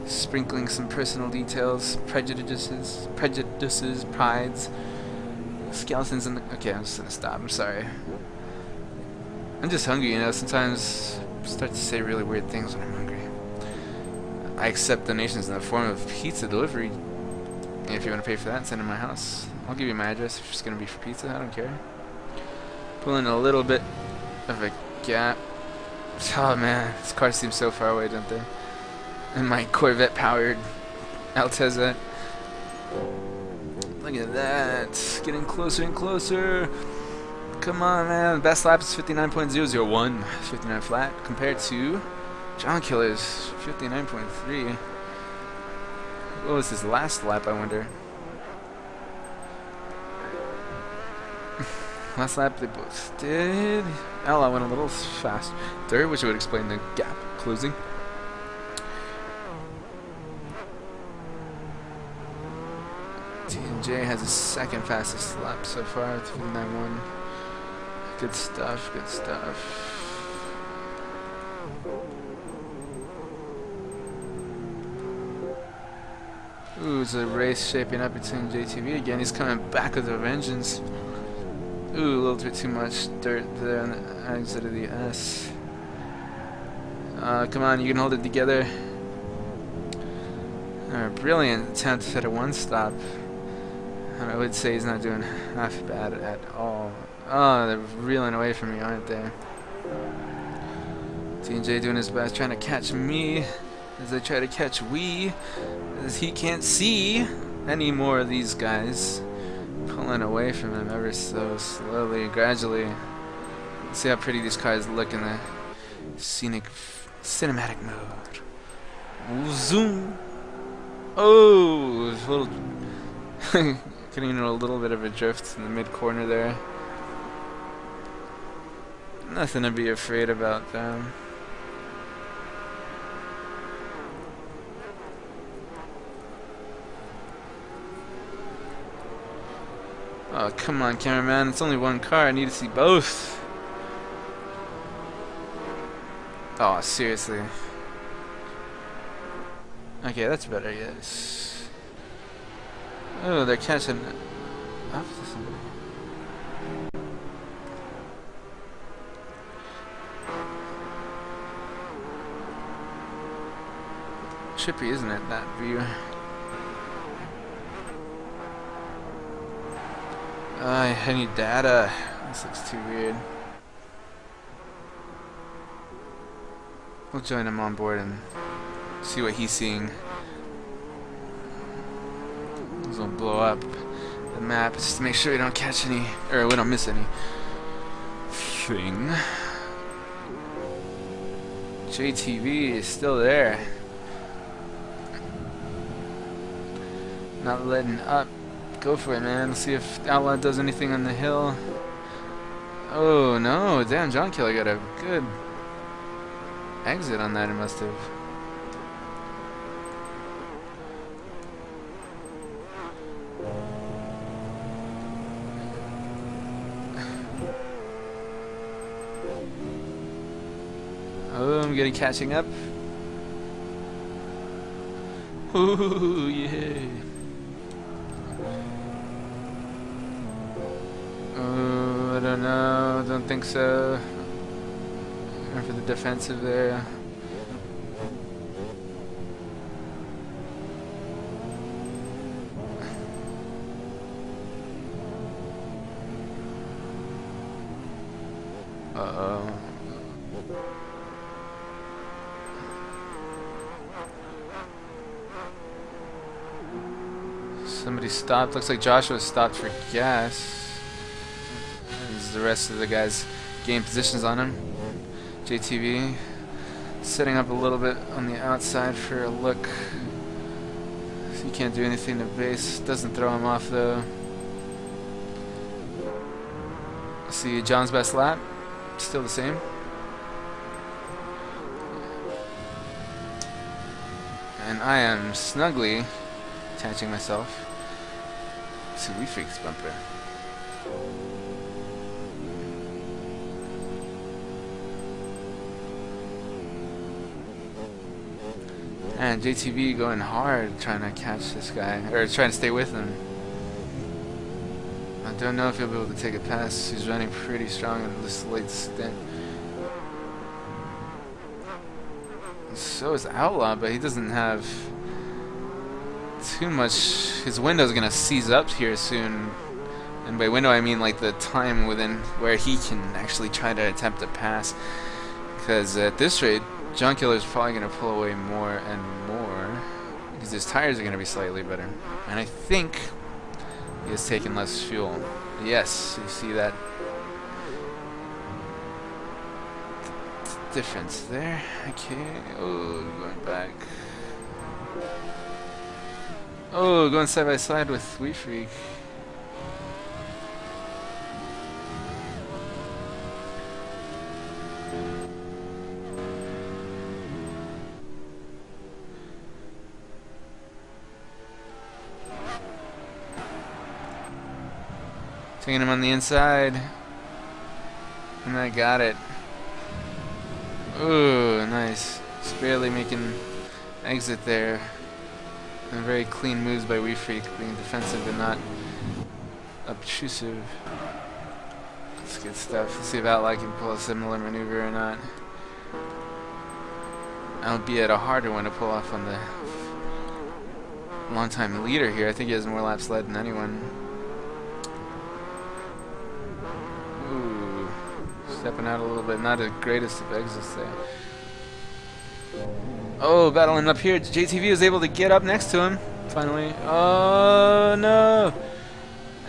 Sprinkling some personal details, prejudices, prides, skeletons in the... Okay, I'm just gonna stop, I'm sorry. I'm just hungry, you know, sometimes I start to say really weird things when I'm hungry. I accept donations in the form of pizza delivery. And if you want to pay for that, send it to my house. I'll give you my address if it's gonna be for pizza, I don't care. Pulling a little bit of a gap. Oh man, this car seems so far away, don't they? And my Corvette powered Altezza. Look at that. Getting closer and closer. Come on, man. Best lap is 59.001. 59 flat. Compared to John Killer's 59.3. What was his last lap, I wonder? Last lap they both did. Ella went a little faster, which would explain the gap closing. T&J has his second fastest lap so far, 59.1. Good stuff, good stuff. Ooh, it's a race shaping up between JTV again. He's coming back with a vengeance. Ooh, a little bit too much dirt there on the exit of the S. Come on, you can hold it together. Brilliant attempt at a one-stop. I would say he's not doing half bad at all. Oh, they're reeling away from me, aren't they? T&J doing his best, trying to catch me. as I try to catch Wee, as he can't see any more of these guys. Pulling away from him ever so slowly, gradually. See how pretty these cars look in the cinematic mode. Zoom! Oh, a little getting into a little bit of a drift in the mid corner there. Nothing to be afraid about them. Oh, come on, cameraman. It's only one car. I need to see both. Oh, seriously. Okay, that's better, yes. Oh, they're catching up to somebody. Trippy, isn't it, that view? I need data. This looks too weird. We'll join him on board and see what he's seeing. This will blow up the map just to make sure we don't catch any, or we don't miss any thing. JTV is still there. Not letting up. Go for it, man. Let's see if Outlaw does anything on the hill. Oh no, damn, John Killer got a good exit on that, it must have. Oh, I'm getting catching up. Ooh, yeah. Oh, I don't know. Don't think so. Going for the defensive there. Uh-oh. Somebody stopped. Looks like Joshua stopped for gas. As the rest of the guys gain positions on him. JTV setting up a little bit on the outside for a look. So he can't do anything to base. Doesn't throw him off though. See John's best lap. Still the same. And I am snugly attaching myself to WeFreak's bumper. And JTV going hard trying to catch this guy, or trying to stay with him. I don't know if he'll be able to take a pass. He's running pretty strong in this late stint. So is Outlaw, but he doesn't have too much. His window's gonna seize up here soon. And by window I mean like the time within where he can actually try to attempt a pass. Because at this rate, John Killer's probably gonna pull away more and more. Because his tires are gonna be slightly better. And I think he has taken less fuel. Yes, you see that difference there. Okay. Oh, going back. Oh, going side by side with WeFreak. Taking him on the inside. And I got it. Ooh, nice. Just barely making exit there. And very clean moves by WeFreak, being defensive and not obtrusive. That's good stuff. Let's see if Outlaw can pull a similar maneuver or not. Albeit a harder one to pull off on the long-time leader here. I think he has more laps led than anyone. Ooh, stepping out a little bit. Not the greatest of exits there. Oh, battling up here. JTV is able to get up next to him. Finally. Oh, no.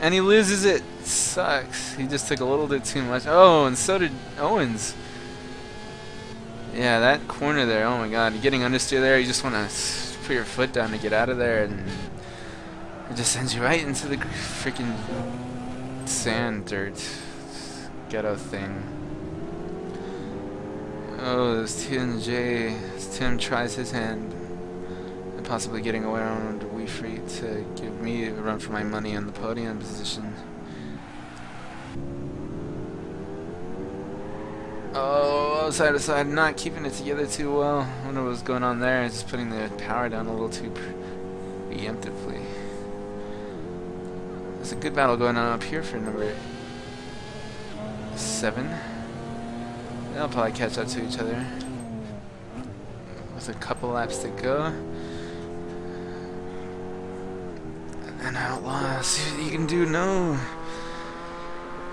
And he loses it. Sucks. He just took a little bit too much. Oh, and so did Owens. Yeah, that corner there. Oh, my God. You're getting understeer there. You just want to put your foot down to get out of there. And it just sends you right into the freaking sand, dirt, ghetto thing. Oh, there's TNJ. Tim tries his hand and possibly getting away around Wii Free to give me a run for my money on the podium position. Oh, side to side, not keeping it together too well. I wonder what was going on there. Just putting the power down a little too preemptively. There's a good battle going on up here for number 7. They'll probably catch up to each other with a couple laps to go. And Outlaw, see what you can do. No.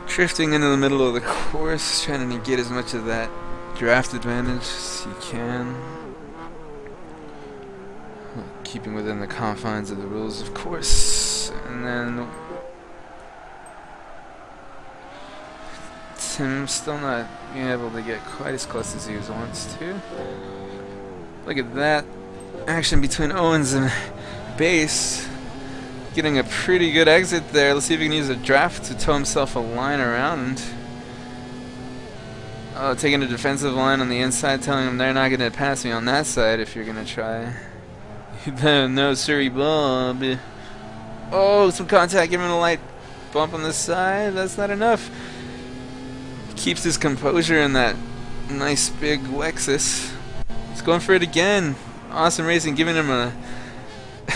Drifting into the middle of the course, trying to get as much of that draft advantage as you can. Keeping within the confines of the rules, of course. And then Tim still not being able to get quite as close as he wants to. Look at that action between Owens and Base. Getting a pretty good exit there. Let's see if he can use a draft to tow himself a line around. Oh, taking a defensive line on the inside, telling him they're not going to pass me on that side if you're going to try. No, sorry, Bob. Oh, some contact, giving him a light bump on the side. That's not enough. Keeps his composure in that nice big Lexus. He's going for it again. Awesome Racing giving him a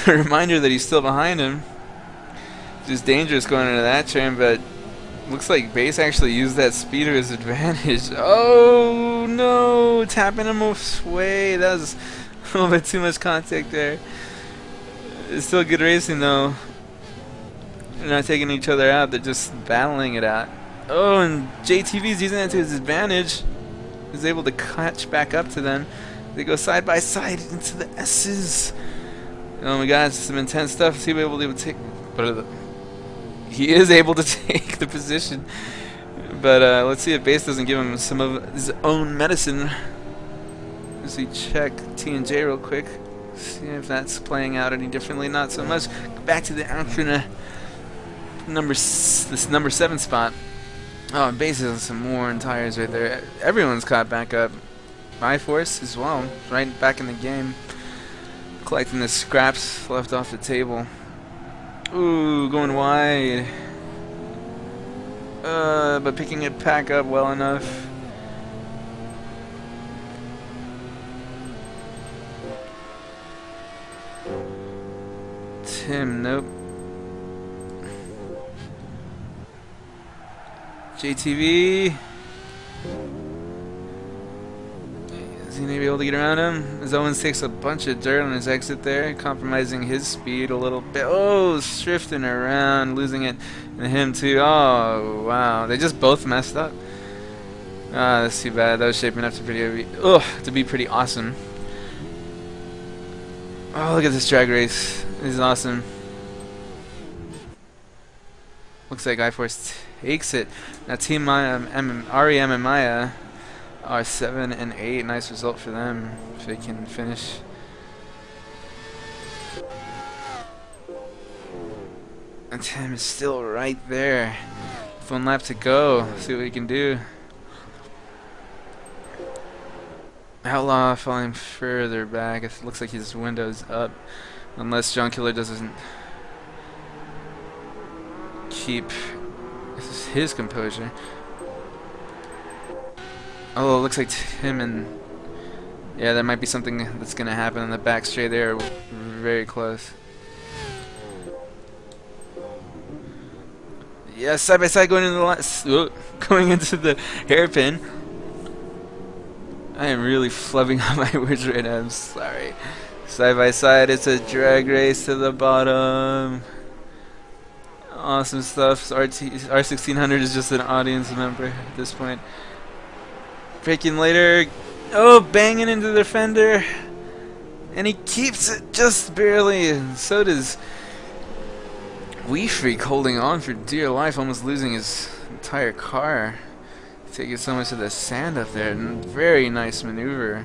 reminder that he's still behind him. Just dangerous going into that turn, but looks like Base actually used that speed to his advantage. Oh no, tapping him away. That was a little bit too much contact there. It's still good racing though. They're not taking each other out, they're just battling it out. Oh, and JTV's using that to his advantage. He's able to catch back up to them. They go side by side into the S's. Oh my God, some intense stuff. Is he able to take? He is able to take the position, but let's see if Base doesn't give him some of his own medicine. Let's see, check T&J real quick. See if that's playing out any differently. Not so much. Back to the action. This number 7 spot. Oh, and Base has some worn tires right there. Everyone's caught back up. iForce as well, right back in the game. Collecting the scraps left off the table. Ooh, going wide. But picking it back up well enough. Tim, nope. JTV. Is he going to be able to get around him? As Owens takes a bunch of dirt on his exit there, compromising his speed a little bit. Oh, drifting around, losing it. And him too. Oh, wow. They just both messed up. Ah, that's too bad. That was shaping up to be pretty awesome. Oh, look at this drag race. This is awesome. Looks like iForce takes it. Now Team REM and Maya are 7 and 8. Nice result for them if they can finish. And Tim is still right there. With 1 lap to go. See what he can do. Outlaw falling further back. It looks like his window's up. Unless John Killer doesn't keep his composure. Oh, it looks like Tim and... Yeah, there might be something that's going to happen in the back straight there. Very close. Yeah, side by side going into the going into the hairpin. I am really flubbing out my words right now. I'm sorry. Side by side, it's a drag race to the bottom. Awesome stuff. R1600 is just an audience member at this point. Breaking later. Oh, banging into the fender. And he keeps it just barely, and so does WeFreak, holding on for dear life, almost losing his entire car. Taking so much of the sand up there, and very nice maneuver.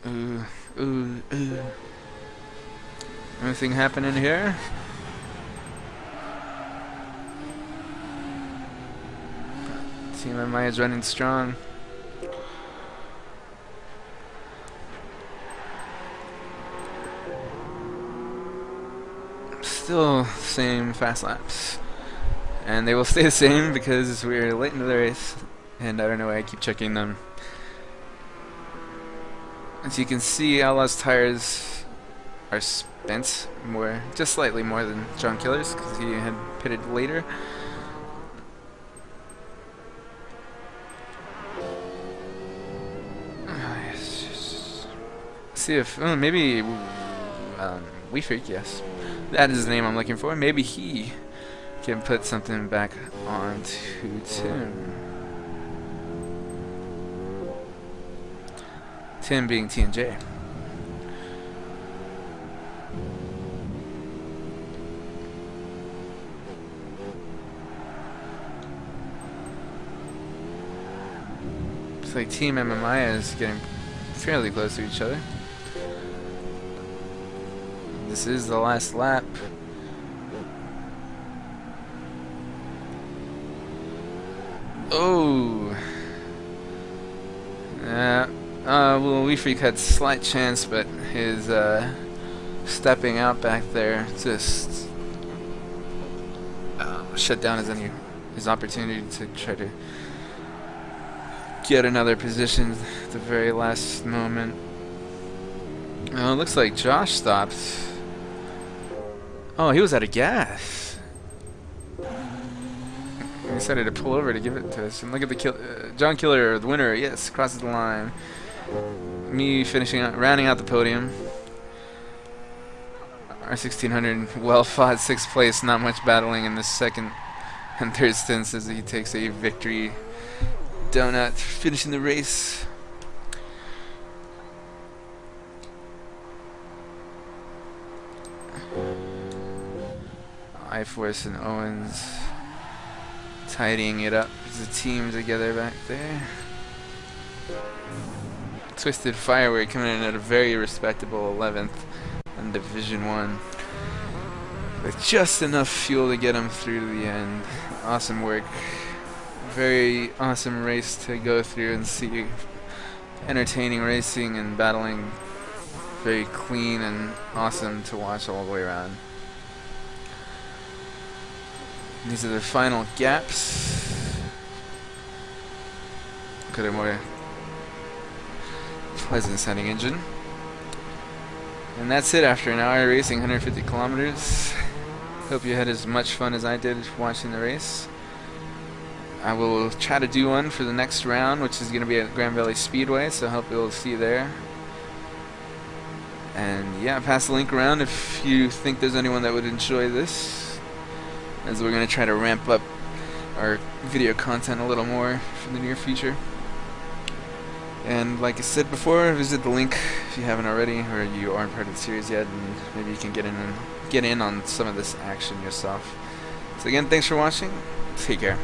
Ooh, ooh, ooh. Anything happening here? Team MI is running strong. Still same fast laps, and they will stay the same because we're late into the race, and I don't know why I keep checking them. As you can see, Outlaw's tires are spent more, just slightly more than John Killer's, because he had pitted later. See if maybe WeFreak, yes, that is the name I'm looking for. Maybe he can put something back onto Tim. Tim being TNJ. Looks like Team MMI is getting fairly close to each other. This is the last lap. Oh. Well, WeFreak had slight chance, but his stepping out back there just shut down his opportunity to try to get another position at the very last moment. It looks like Josh stopped. Oh, he was out of gas. He decided to pull over to give it to us. And look at the John Killer, the winner. Yes, crosses the line. Me finishing out, rounding out the podium. R1600, well fought, 6th place. Not much battling in the second and third stints as he takes a victory donut, finishing the race. iForce and Owens tidying it up as a team together back there. Twisted Firework coming in at a very respectable 11th in Division 1 with just enough fuel to get him through to the end. Awesome work. Very awesome race to go through and see. Entertaining racing and battling. Very clean and awesome to watch all the way around. These are the final gaps. Look at a more pleasant sounding engine. And that's it after an hour racing 150 kilometers. Hope you had as much fun as I did watching the race. I will try to do one for the next round, which is going to be at Grand Valley Speedway, so I hope you'll see you there. And yeah, pass the link around if you think there's anyone that would enjoy this, as we're going to try to ramp up our video content a little more for the near future. And like I said before, visit the link if you haven't already, or you aren't part of the series yet, and maybe you can get in on some of this action yourself. So again, thanks for watching. Take care.